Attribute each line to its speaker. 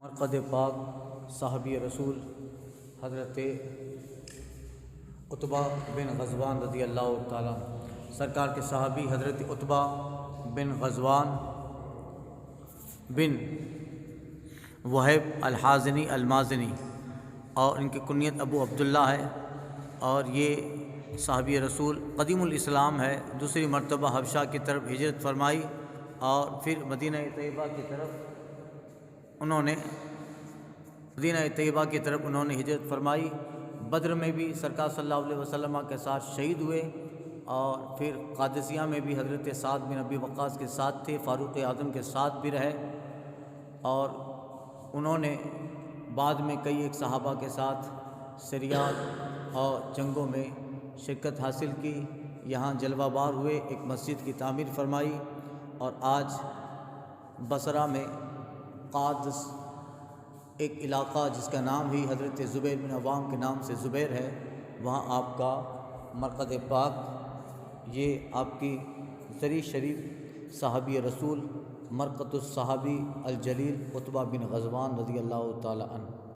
Speaker 1: مرقد پاک صحابی رسول حضرت عتبہ بن غزوان رضی اللہ تعالیٰ سرکار کے صحابی حضرت عتبہ بن غزوان بن وہب الحازنی المازنی اور ان کی کنیت ابو عبداللہ ہے، اور یہ صحابی رسول قدیم الاسلام ہے۔ دوسری مرتبہ حبشہ کی طرف ہجرت فرمائی اور پھر مدینہ طیبہ کی طرف انہوں نے ہجرت فرمائی۔ بدر میں بھی سرکار صلی اللہ علیہ وسلم کے ساتھ شہید ہوئے، اور پھر قادسیہ میں بھی حضرت سعد بن ابی وقاص کے ساتھ تھے، فاروق اعظم کے ساتھ بھی رہے، اور انہوں نے بعد میں کئی ایک صحابہ کے ساتھ سریات اور جنگوں میں شرکت حاصل کی، یہاں جلوہ بار ہوئے، ایک مسجد کی تعمیر فرمائی، اور آج بصرہ میں قادس ایک علاقہ جس کا نام ہی حضرت زبیر بن عوام کے نام سے زبیر ہے، وہاں آپ کا مرقد پاک، یہ آپ کی زری شریف صحابی رسول مرقد الصحابی الجلیل عتبہ بن غزوان رضی اللہ تعالی عنہ